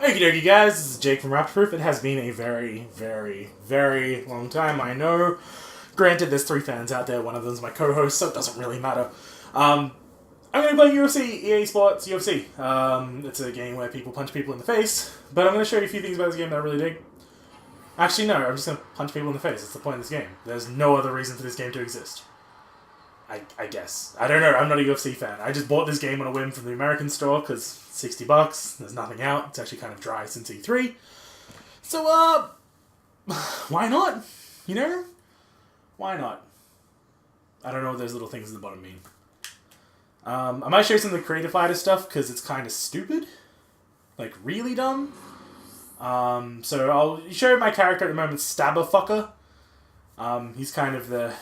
Okie dokie guys, this is Jake from Raptor. It has been a very, very, very long time, I know. Granted, there's 3 fans out there, one of them's my co-host, so it doesn't really matter. I'm going to play UFC, EA Sports UFC. It's a game where people punch people in the face, but I'm going to show you a few things about this game that I really dig. Actually, no, I'm just going to punch people in the face. That's the point of this game. There's no other reason for this game to exist. I guess. I don't know, I'm not a UFC fan. I just bought this game on a whim from the American store, because $60, there's nothing out. It's actually kind of dry since E3. So, why not? You know? Why not? I don't know what those little things at the bottom mean. I might show you some of the creative fighter stuff, because it's kind of stupid. Like, really dumb. So I'll show you my character at the moment, Stabber Fucker. He's kind of the...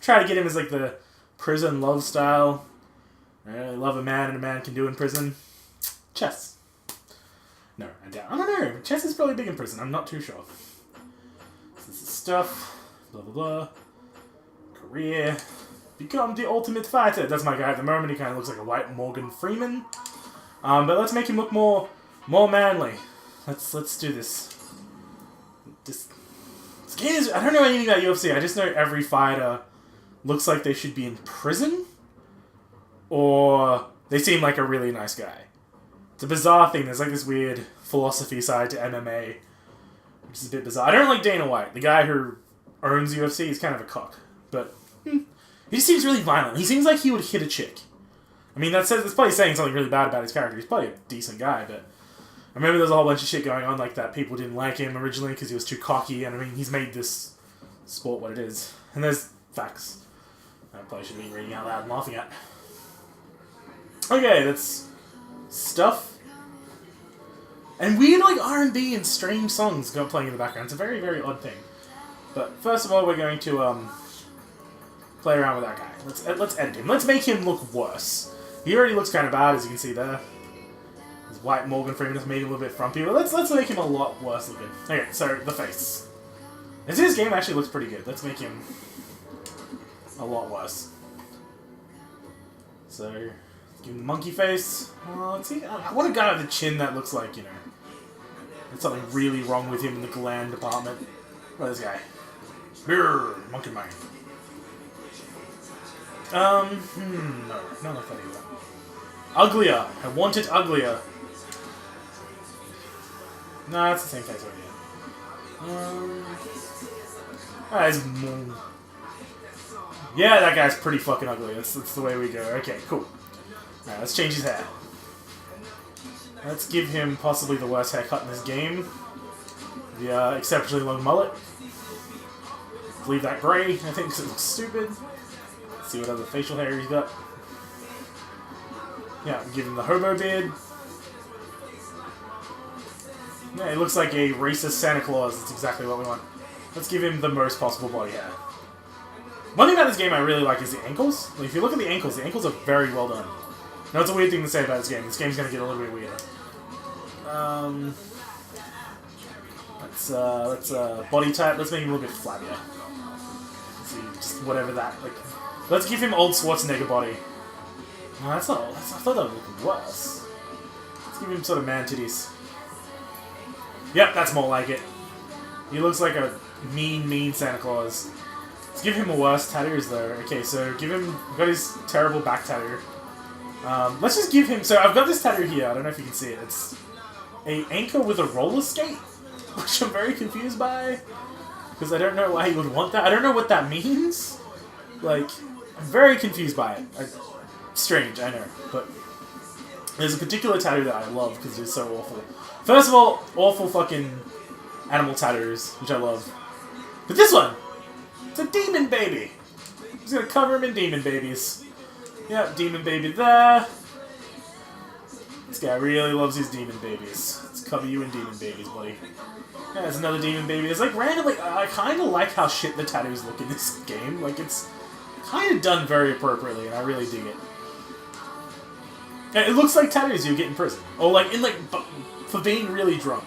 Try to get him as like the prison love style. I really love a man and a man can do in prison. Chess. No, I doubt. I don't know. Chess is probably big in prison. I'm not too sure. This is stuff. Blah, blah, blah. Career. Become the ultimate fighter. That's my guy at the moment. He kind of looks like a white Morgan Freeman. But let's make him look more manly. Let's do this. This game is... I don't know anything about UFC. I just know every fighter looks like they should be in prison, or they seem like a really nice guy. It's a bizarre thing. There's like this weird philosophy side to MMA, which is a bit bizarre. I don't like Dana White. The guy who owns UFC is kind of a cock, but he just seems really violent. He seems like he would hit a chick. I mean, that's probably saying something really bad about his character. He's probably a decent guy, but I remember there's a whole bunch of shit going on like that. People didn't like him originally because he was too cocky, and I mean, he's made this sport what it is. And there's facts I probably should be reading out loud and laughing at. Okay, that's stuff. And weird, like, R&B and strange songs playing in the background. It's a very, very odd thing. But first of all, we're going to play around with our guy. Let's edit him. Let's make him look worse. He already looks kind of bad, as you can see there. His white Morgan Freeman has made him a little bit frumpy, but let's make him a lot worse looking. Okay, so the face. This game actually looks pretty good. Let's make him a lot worse. So, give him the monkey face. Let's see. I want a guy with a chin that looks like, you know, there's something really wrong with him in the gland department. What is this guy? Brrr, monkey mind. No, not like that either. Uglier. I want it uglier. Nah, it's the same face over here. Yeah, that guy's pretty fucking ugly. That's the way we go. Okay, cool. Alright, let's change his hair. Let's give him possibly the worst haircut in this game. The exceptionally long mullet. Leave that grey, I think, because it looks stupid. Let's see what other facial hair he's got. Yeah, give him the hobo beard. Yeah, it looks like a racist Santa Claus. That's exactly what we want. Let's give him the most possible body hair. One thing about this game I really like is the ankles. Like, if you look at the ankles are very well done. Now, it's a weird thing to say about this game. This game's gonna get a little bit weirder. Let's body type. Let's make him a little bit flabbier. Let's see, just whatever that, like... Let's give him old Schwarzenegger body. No, that's not... I thought that would look worse. Let's give him sort of man titties. Yep, that's more like it. He looks like a mean Santa Claus. Let's give him a worse tattoos though. Okay, so give him... We've got his terrible back tattoo. Let's just give him... So I've got this tattoo here. I don't know if you can see it. It's a anchor with a roller skate, which I'm very confused by. Because I don't know why he would want that. I don't know what that means. Like, I'm very confused by it. Strange, I know. But there's a particular tattoo that I love because it's so awful. First of all, awful fucking animal tattoos, which I love. But this one! It's a demon baby! I'm just gonna cover him in demon babies. Yep, demon baby there. This guy really loves his demon babies. Let's cover you in demon babies, buddy. Yeah, there's another demon baby. It's like randomly... I kind of like how shit the tattoos look in this game. Like, it's kind of done very appropriately, and I really dig it. And it looks like tattoos you get in prison. Or like, for being really drunk.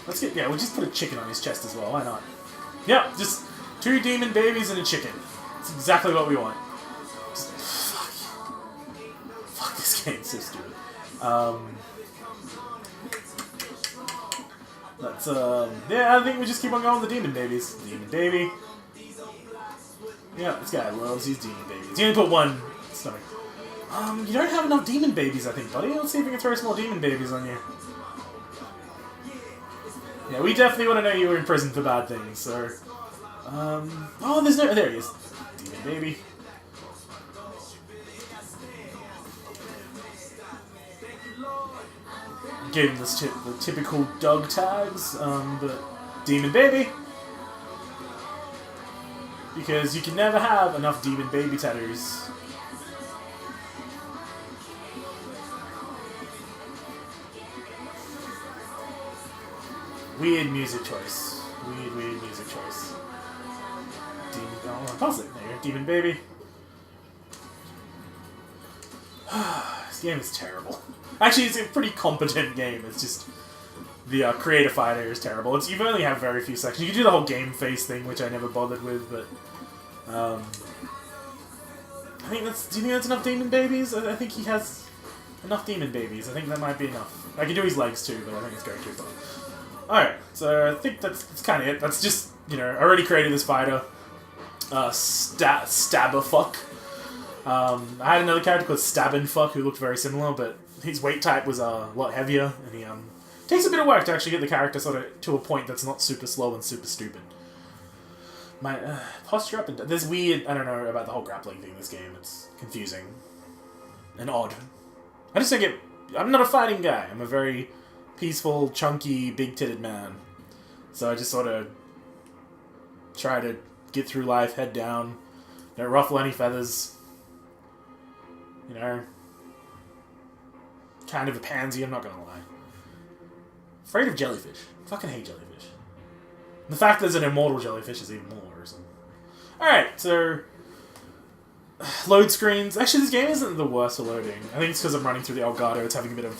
Let's get... Yeah, we'll just put a chicken on his chest as well. Why not? Yep, just 2 demon babies and a chicken. That's exactly what we want. Just, fuck this game, it's so stupid. Let's, yeah, I think we just keep on going with the Demon Babies. Demon Baby. Yeah, this guy loves these Demon Babies. You only put one stomach. You don't have enough Demon Babies, I think, buddy. Let's see if we can throw some more Demon Babies on you. Yeah, we definitely want to know you were in prison for bad things, so... oh, there's no... There he is. Demon Baby. Gave him this the typical dog tags, but Demon Baby. Because you can never have enough Demon Baby tattoos. Weird music choice. Weird music choice. Demon... Oh, pause it. There, Demon Baby. This game is terrible. Actually, it's a pretty competent game. It's just... The creative fighter is terrible. You only have very few sections. You can do the whole game face thing, which I never bothered with, but... I think that's... Do you think that's enough Demon Babies? I think he has enough Demon Babies. I think that might be enough. I can do his legs too, but I think it's going too far. Alright, so I think that's kind of it. That's just, you know, I already created this fighter. Stabberfuck. I had another character called Stabbinfuck who looked very similar, but his weight type was a lot heavier, and he takes a bit of work to actually get the character sort of to a point that's not super slow and super stupid. My posture up and down. There's weird... I don't know about the whole grappling thing in this game. It's confusing. And odd. I just don't get... I'm not a fighting guy. I'm a very peaceful, chunky, big-titted man. So I just sort of try to get through life, head down, don't ruffle any feathers. You know, kind of a pansy, I'm not gonna lie. Afraid of jellyfish. Fucking hate jellyfish. The fact that there's an immortal jellyfish is even more worrisome. Alright, so... Load screens. Actually, this game isn't the worst for loading. I think it's because I'm running through the Elgato, it's having a bit of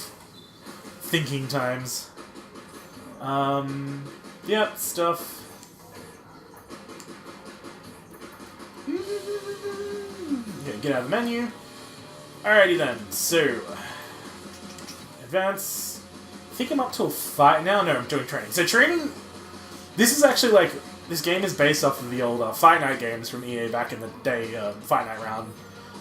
thinking times. Yep, stuff. Okay, get out of the menu. Alrighty then, so... Advance. I think I'm up to a fight now. No, I'm doing training. So training... This is actually like... This game is based off of the old Fight Night games from EA back in the day. Fight Night Round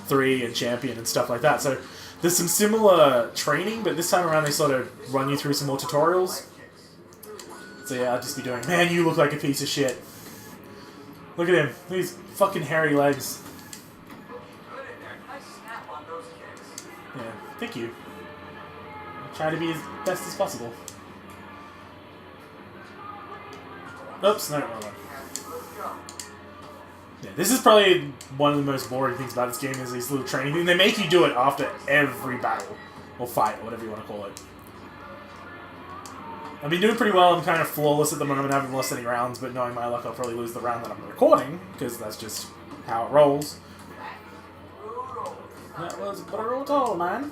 3 and Champion and stuff like that. So there's some similar training, but this time around they sort of run you through some more tutorials. So yeah, I'll just be doing... Man, you look like a piece of shit. Look at him. Look at his fucking hairy legs. Yeah, thank you. I'll try to be as best as possible. Oops, no, wrong one. Yeah, this is probably one of the most boring things about this game is these little training things. They make you do it after every battle. Or fight, or whatever you want to call it. I've been doing pretty well. I'm kind of flawless at the moment. I haven't lost any rounds, but knowing my luck, I'll probably lose the round that I'm recording, because that's just how it rolls. That was brutal, man.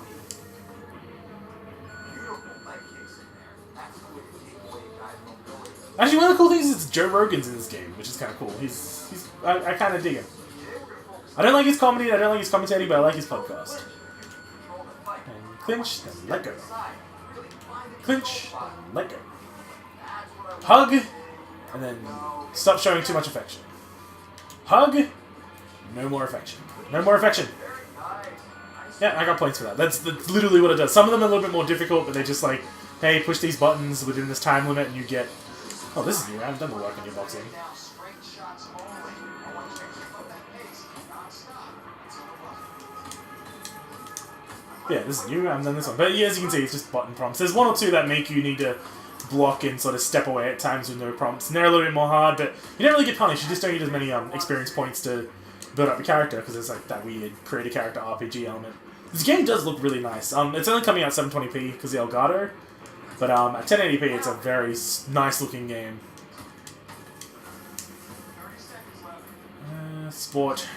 Actually, one of the cool things is Joe Rogan's in this game, which is kind of cool. I kind of dig him. I don't like his comedy, I don't like his commentating, but I like his podcast. And clinch, then let go. Clinch, then let go. Hug, and then stop showing too much affection. Hug, no more affection. No more affection. Yeah, I got points for that. That's literally what it does. Some of them are a little bit more difficult, but they just like, hey, push these buttons within this time limit and you get... Oh, this is new. I haven't done the work on your boxing. Yeah, this is new. I haven't done this one. But yeah, as you can see, it's just button prompts. There's one or two that make you need to block and sort of step away at times with no prompts. And they're a little bit more hard, but you don't really get punished. You just don't get as many experience points to build up your character, because it's like that weird create a character RPG element. This game does look really nice. It's only coming out 720p because the Elgato. But at 1080p, it's a very nice looking game. Sport.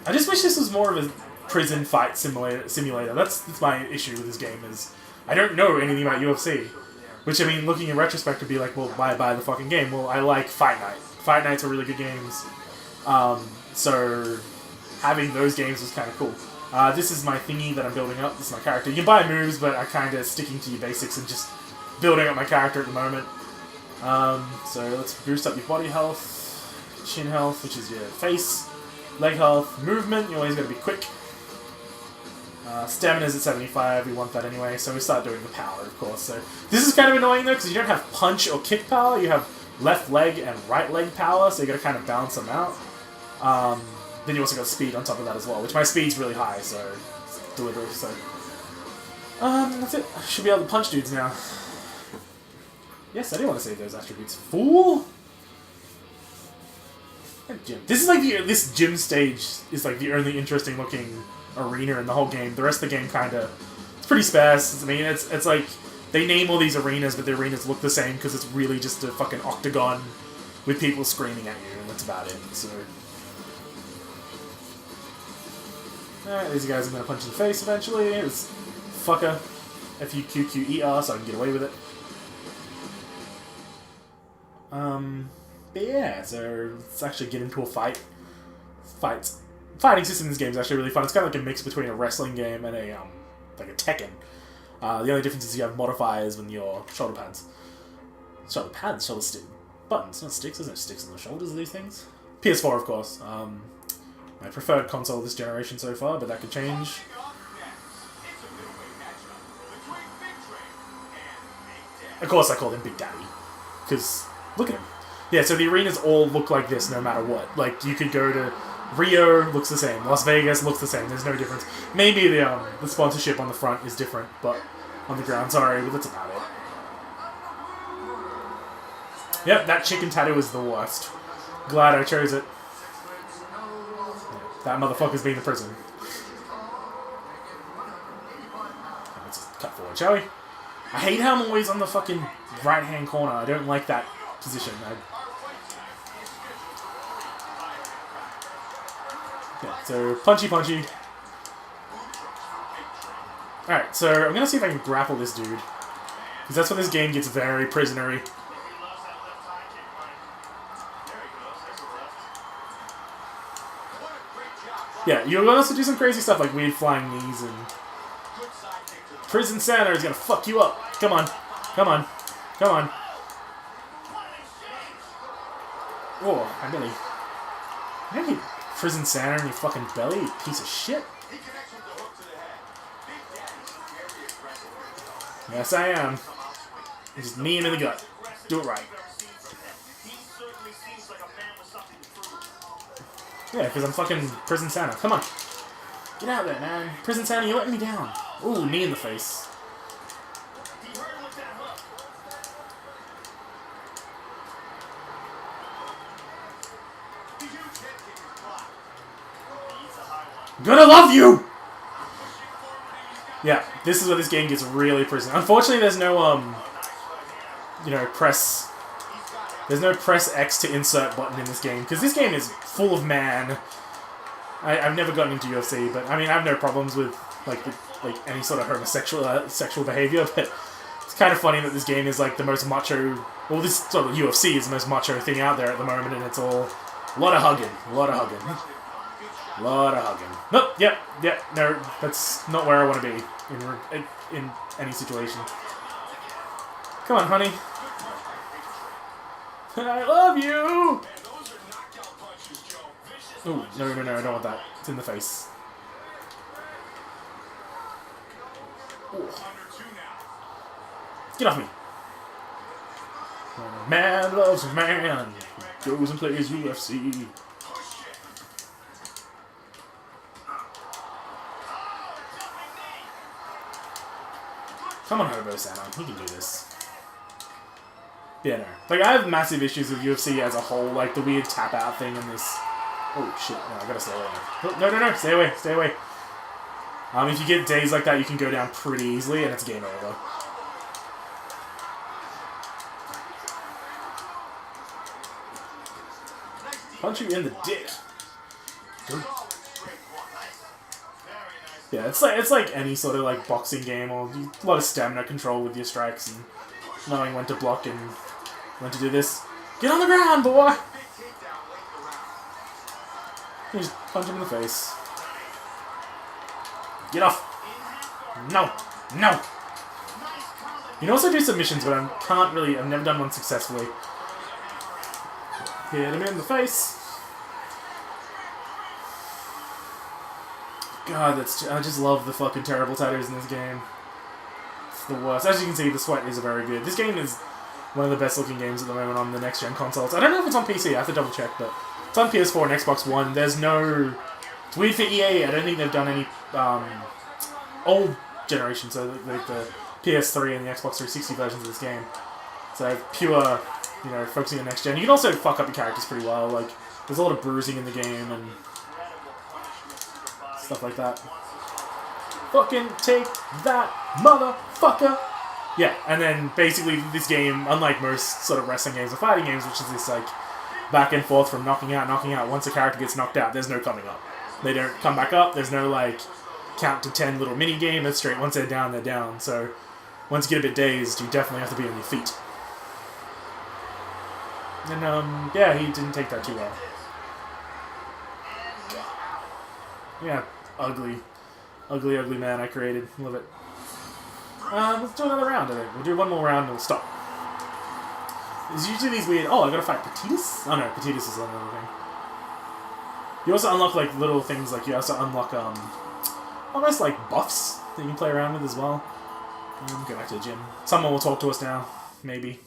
I just wish this was more of a prison fight simulator. That's my issue with this game is I don't know anything about UFC. Which, I mean, looking in retrospect would be like, well, why buy the fucking game? Well, I like Fight Night. Fight Nights are really good games. So having those games was kind of cool. This is my thingy that I'm building up. This is my character. You can buy moves, but I'm kind of sticking to your basics and just building up my character at the moment. So let's boost up your body health, chin health, which is your face, leg health, movement. You always got to be quick. Stamina's at 75. We want that anyway. So we start doing the power, of course. So this is kind of annoying though, because you don't have punch or kick power. You have left leg and right leg power, so you got to kind of balance them out. Then you also got speed on top of that as well, which my speed's really high, so it's deliberate. So that's it. I should be able to punch dudes now. Yes, I do want to save those attributes. Fool! Gym. This is like this gym stage is like the only interesting looking arena in the whole game. The rest of the game it's pretty sparse. I mean, it's like they name all these arenas, but the arenas look the same because it's really just a fucking octagon with people screaming at you, and that's about it. So, alright, these guys I'm gonna punch in the face eventually. This fucker, F-U-Q-Q-E-R, so I can get away with it. But yeah, so let's actually get into a fight. Fighting system in this game is actually really fun. It's kind of like a mix between a wrestling game and a like a Tekken. The only difference is you have modifiers when your shoulder pads. Shoulder stick. Buttons, not sticks. There's no sticks on the shoulders of these things. PS4, of course. My preferred console this generation so far, but that could change. Of course I call him Big Daddy. Because, look at him. Yeah, so the arenas all look like this no matter what. Like, you could go to Rio, looks the same. Las Vegas looks the same. There's no difference. Maybe the sponsorship on the front is different, but on the ground, sorry, but that's about it. Yep, that chicken tattoo is the worst. Glad I chose it. That motherfucker's been in prison. Let's cut forward, shall we? I hate how I'm always on the fucking right-hand corner. I don't like that position. Yeah, so punchy. Alright, so I'm gonna see if I can grapple this dude. Because that's when this game gets very prisonery. Yeah, you'll also do some crazy stuff like weird flying knees and... Prison Santa is gonna fuck you up. Come on. Oh, I really... Prison Santa in your fucking belly, you piece of shit. Yes, I am. Just knee him in the gut. Do it right. Yeah, because I'm fucking Prison Santa. Come on. Get out there, man. Prison Santa, you're letting me down. Ooh, knee in the face. Gonna love you! Yeah, this is where this game gets really prison. Unfortunately, there's no, press... There's no press X to insert button in this game, because this game is full of man. I've never gotten into UFC, but, I mean, I have no problems with, like any sort of homosexual sexual behavior, but it's kind of funny that this game is, like, the most macho... Well, this sort of UFC is the most macho thing out there at the moment, and it's all... A lot of hugging. Nope, yep, no, that's not where I want to be in any situation. Come on, honey. I love you! Oh, no, I don't want that. It's in the face. Ooh. Get off me! When a man loves a man, he goes and plays UFC. Come on, Hobo Santa. He can do this. Yeah, no. Like, I have massive issues with UFC as a whole. Like, the weird tap-out thing in this... Oh, shit. No, I gotta stay away. Oh, no. Stay away. If you get days like that, you can go down pretty easily, and it's game over. Punch you in the dick. Yeah, it's like any sort of like boxing game, or a lot of stamina control with your strikes and knowing when to block and when to do this. Get on the ground, boy! You just punch him in the face. Get off! No! No! You can also do submissions, but I can't really... I've never done one successfully. Hit him in the face. God, I just love the fucking terrible tattoos in this game. It's the worst. As you can see, the sweat is very good. This game is one of the best looking games at the moment on the next-gen consoles. I don't know if it's on PC, I have to double check, but it's on PS4 and Xbox One. There's no... It's weird for EA, I don't think they've done any old generation, so like the PS3 and the Xbox 360 versions of this game. So pure, you know, focusing on next-gen. You can also fuck up your characters pretty well, like, there's a lot of bruising in the game and stuff like that. Fucking take that, motherfucker! Yeah, and then basically this game, unlike most sort of wrestling games or fighting games, which is this like back and forth from knocking out, once a character gets knocked out, there's no coming up. They don't come back up, there's no like count to 10 little mini game, it's straight, once they're down, they're down. So once you get a bit dazed, you definitely have to be on your feet. And yeah, he didn't take that too well. Yeah, ugly man I created. Love it. Let's do another round, I think. We'll do one more round and we'll stop. There's usually these weird... Oh, I gotta fight Petitus? Oh no, Petitus is another thing. You also unlock, like, little things, like, you also unlock, almost like buffs that you can play around with as well. Go back to the gym. Someone will talk to us now. Maybe.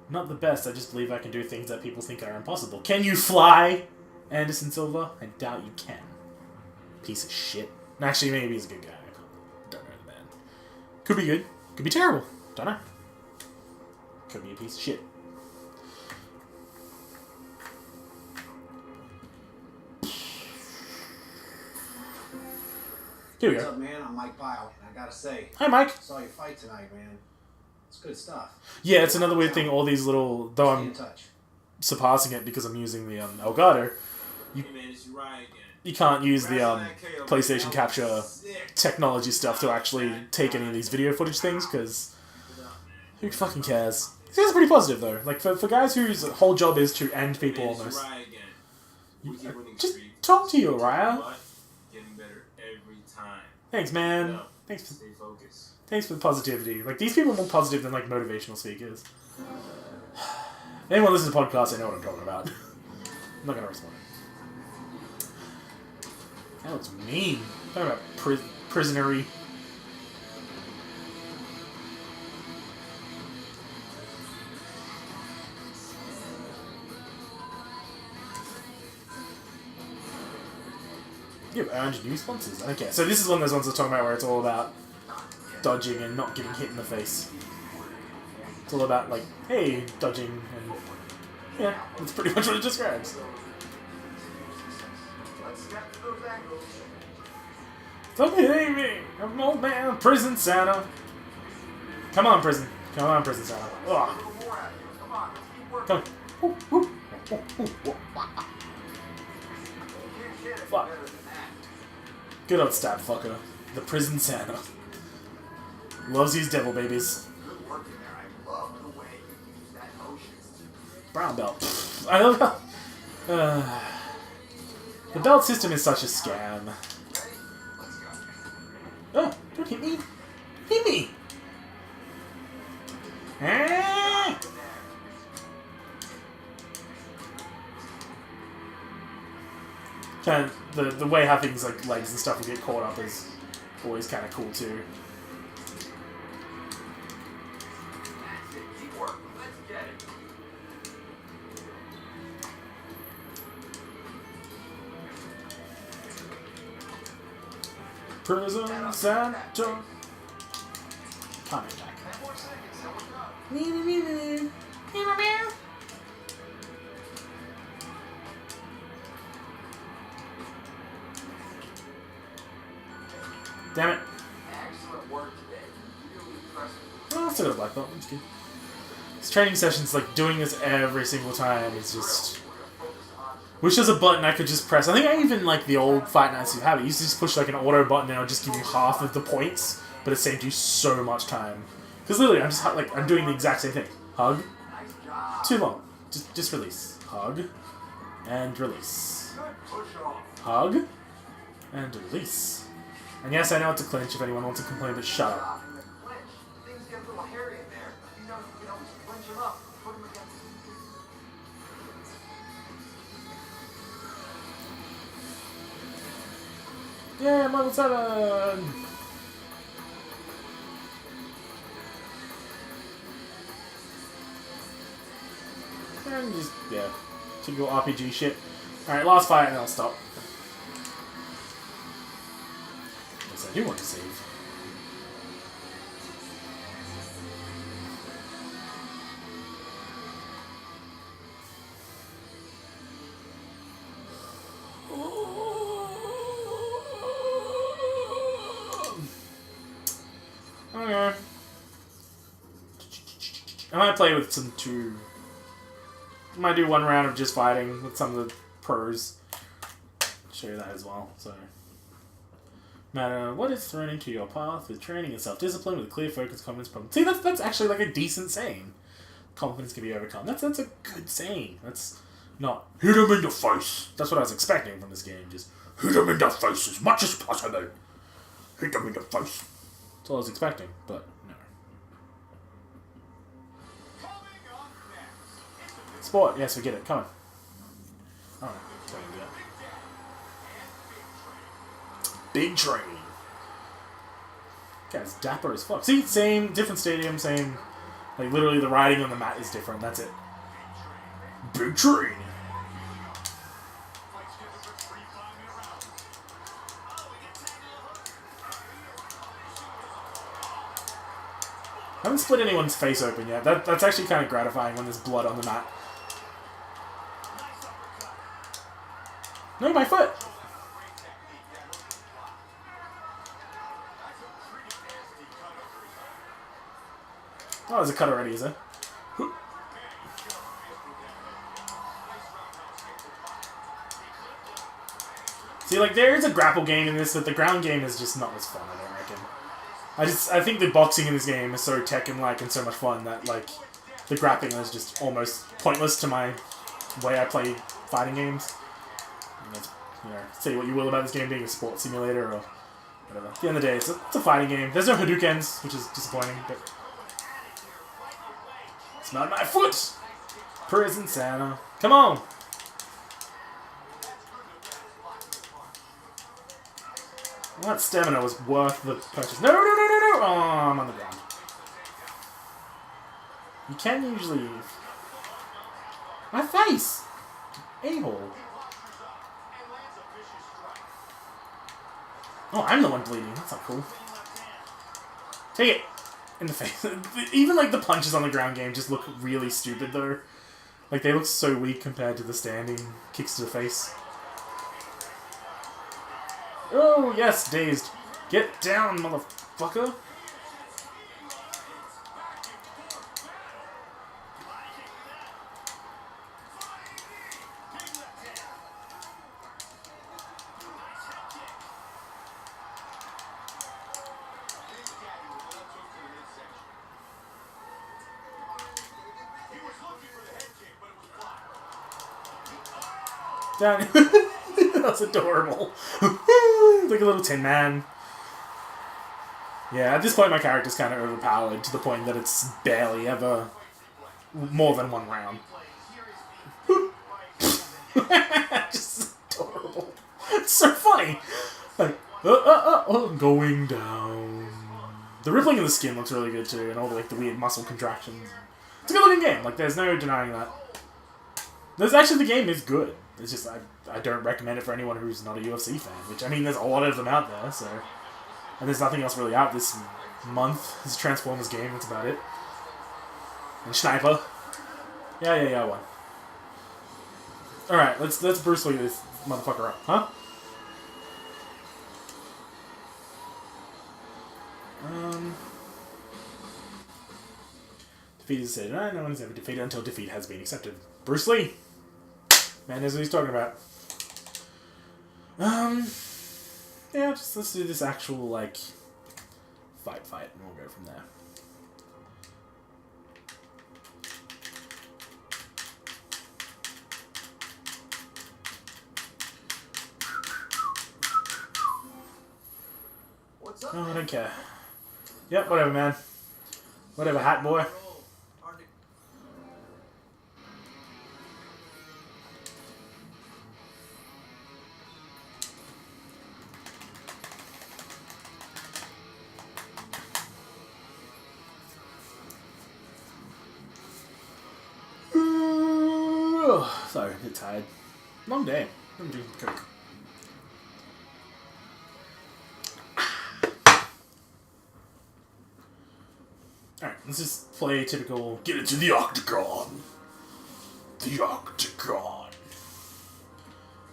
Not the best, I just believe I can do things that people think are impossible. Can you fly, Anderson Silva? I doubt you can. Piece of shit. Actually, maybe he's a good guy. Don't know the man. Could be good. Could be terrible. Don't know. Could be a piece of shit. Here we go. What's up, man? I'm Mike Pyle, and I gotta say... Hi, Mike. I saw your fight tonight, man. It's good stuff. Yeah, it's another weird thing, all these little... Though I'm surpassing it because I'm using the Elgato, you can't use the PlayStation Capture technology stuff to actually take any of these video footage things, because who fucking cares? It's pretty positive, though. Like, for guys whose whole job is to end people almost. Just talk to you, Raya. Thanks, man. Thanks for the positivity. Like, these people are more positive than, like, motivational speakers. If anyone listens to podcasts, they know what I'm talking about. I'm not gonna respond. That looks mean. Talking about prisonery. You've earned new sponsors. Okay, so this is one of those ones I'm talking about where it's all about dodging and not getting hit in the face. It's all about, like, hey, dodging and... Yeah, that's pretty much what it describes. Stop hitting me! I'm an old man, prison Santa. Come on, prison. Come on, prison Santa. Ugh. Come on. Fuck. Good old stab fucker. The prison Santa. Loves these devil babies. Brown belt. Pfft, I love how... the belt system is such a scam. Oh, don't hit me. Hit me! Ah! Kind of, the way how things like legs and stuff will get caught up is always kind of cool too. Prison Santa. Can't attack. Damn it. Oh, still got a black belt. That's good. This training session's like doing this every single time. It's just... Wish there's a button I could just press. I think I even like the old Fight Nights you have. It used to just push like an auto button and it'll just give you half of the points, but it saved you so much time. Because literally, I'm just like, I'm doing the exact same thing. Hug. Too long. Just release. Hug. And release. Hug. And release. And yes, I know it's a clinch if anyone wants to complain, but shut up. Things get a little hairy in there. You know, clinch him up. Put him against. Yeah, I'm level 7! And just, yeah, typical RPG shit. Alright, last fight and I'll stop. Yes, I do want to save. Okay. I might play with some two. I might do one round of just fighting with some of the pros. Show you that as well. So, no matter what is thrown into your path with training and self-discipline, with a clear focus, confidence, problem. See, that's actually like a decent saying. Confidence can be overcome. That's a good saying. That's not hit him in the face. That's what I was expecting from this game. Just hit him in the face as much as possible. Hit him in the face. That's all I was expecting, but no. Sport, yes, we get it. Come on. Alright, don't do that. Big train. Guy's dapper as fuck. See, same, different stadium, same. Like, literally, the riding on the mat is different. That's it. Big train. I haven't split anyone's face open yet. That's actually kind of gratifying when there's blood on the mat. No, my foot! Oh, there's a cut already, is there? See, like, there is a grapple game in this, but the ground game is just not as fun, I don't reckon. I think the boxing in this game is so Tekken-like and so much fun that, like, the grappling is just almost pointless to my way I play fighting games. And you know, say what you will about this game being a sports simulator or whatever. At the end of the day, it's a fighting game. There's no Hadoukens, which is disappointing, but... It's not my foot! Prison Santa. Come on! Well, that stamina was worth the purchase. No, no, no, no, no! Oh, I'm on the ground. You can usually... My face! A-hole. Oh, I'm the one bleeding. That's not cool. Take it! In the face. Even, like, the punches on the ground game just look really stupid, though. Like, they look so weak compared to the standing kicks to the face. Oh, yes, dazed. Get down, motherfucker. Down. That's adorable. Like a little Tin Man. Yeah, at this point my character's kind of overpowered to the point that it's barely ever more than one round. Just adorable. It's so funny. Like, going down. The rippling of the skin looks really good too, and all the, like, the weird muscle contractions. It's a good looking game. Like, there's no denying that. There's actually, the game is good. It's just, I don't recommend it for anyone who's not a UFC fan, which, I mean, there's a lot of them out there, so... And there's nothing else really out this month. It's a Transformers game, that's about it. And Sniper. Yeah, I won. Alright, let's Bruce Lee this motherfucker up, huh? Defeat is said. No one's ever defeated until defeat has been accepted. Bruce Lee! Man knows what he's talking about. Yeah, just let's do this actual, like, fight, and we'll go from there. Oh, I don't care. Yep, whatever, man. Whatever, hat boy. Sorry, a bit tired. Long day. I'm drinking Coke. Alright, let's just play typical get into the octagon. The octagon.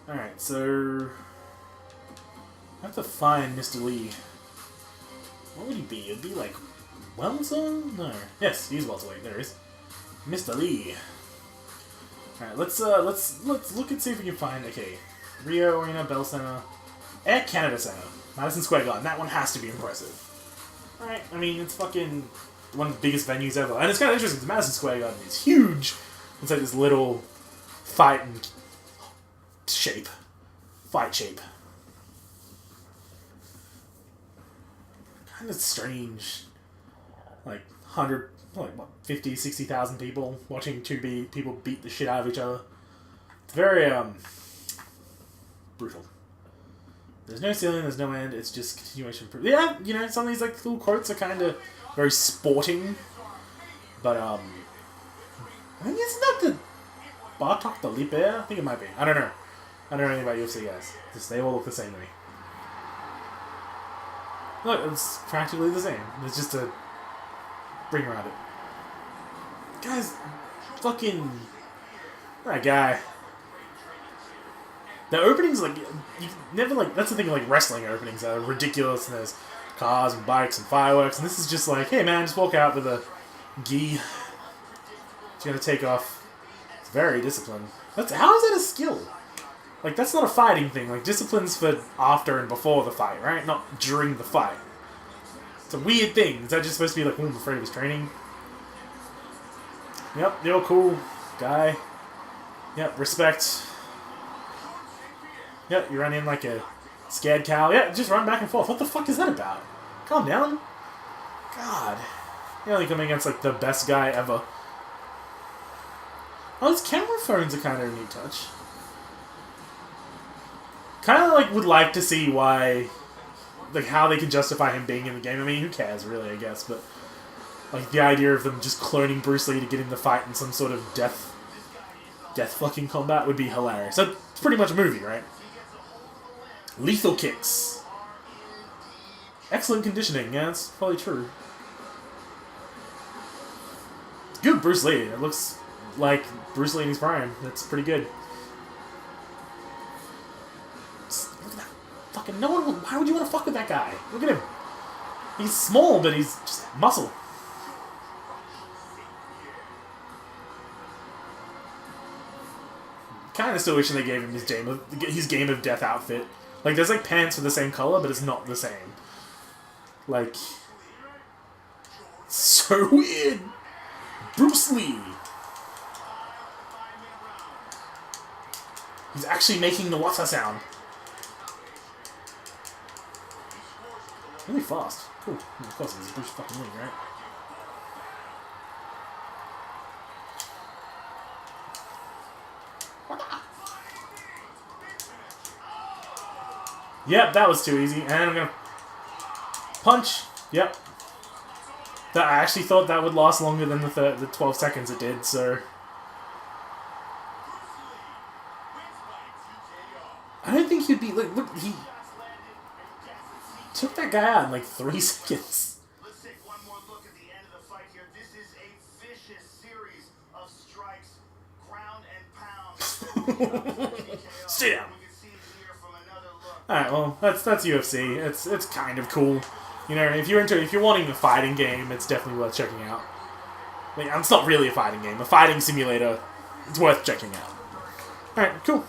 Alright, so I have to find Mr. Lee. What would he be? It'd be like welter? No. Yes, he's welterweight. There he is. Mr. Lee. Alright, let's look and see if we can find, okay, Rio Arena, Bell Center, Air Canada Center, Madison Square Garden. That one has to be impressive. Alright, I mean, it's fucking one of the biggest venues ever. And it's kind of interesting because Madison Square Garden is huge. It's like this little fight shape. Kind of strange. Like, 50, 60,000 people watching people beat the shit out of each other. It's very, brutal. There's no ceiling, there's no end, it's just continuation. Yeah, you know, some of these, like, little quotes are kind of very sporting. But, I think isn't that the Bartok the Leap Air? I think it might be. I don't know. I don't know anything about UFC, guys. Just, they all look the same to me. Look, it's practically the same. It's just a ring around it. Guys, fucking... That guy. The openings, like, you never, like, that's the thing, like, wrestling openings are ridiculous, and there's cars and bikes and fireworks, and this is just like, hey man, just walk out with a gi. It's gonna take off. It's very disciplined. How is that a skill? Like, that's not a fighting thing. Like, discipline's for after and before the fight, right? Not during the fight. It's a weird thing. Is that just supposed to be like, I'm afraid of his training? Yep, you're cool, guy. Yep, respect. Yep, you run in like a scared cow. Yeah, just run back and forth. What the fuck is that about? Calm down. God. You're only coming against like the best guy ever. Oh, his camera phones are kind of a neat touch. Kind of like would like to see why, like how they can justify him being in the game. I mean, who cares really, I guess, but like the idea of them just cloning Bruce Lee to get in the fight in some sort of death fucking combat would be hilarious. So it's pretty much a movie, right? Lethal kicks. Excellent conditioning, yeah, that's probably true. It's good Bruce Lee. It looks like Bruce Lee in his prime. That's pretty good. Look at that. Fucking no one. Why would you want to fuck with that guy? Look at him. He's small, but he's just muscle. Kind of still wishing they gave him his Game of Death outfit. Like, there's like pants with the same color, but it's not the same. Like, so weird. Bruce Lee. He's actually making the water sound. Really fast. Cool. Of course, it's Bruce fucking Lee, right? Yep, that was too easy. And I'm gonna punch. Yep. That I actually thought that would last longer than the 12 seconds it did, so I don't think he'd be like, look, he took that guy out in like 3 seconds. Let's take one more look at the end of the fight here. This is a vicious series of strikes, ground and pound. Stay down. Alright, well, that's UFC. It's kind of cool. You know, if you're wanting a fighting game, it's definitely worth checking out. Like, it's not really a fighting game. A fighting simulator, it's worth checking out. Alright, cool.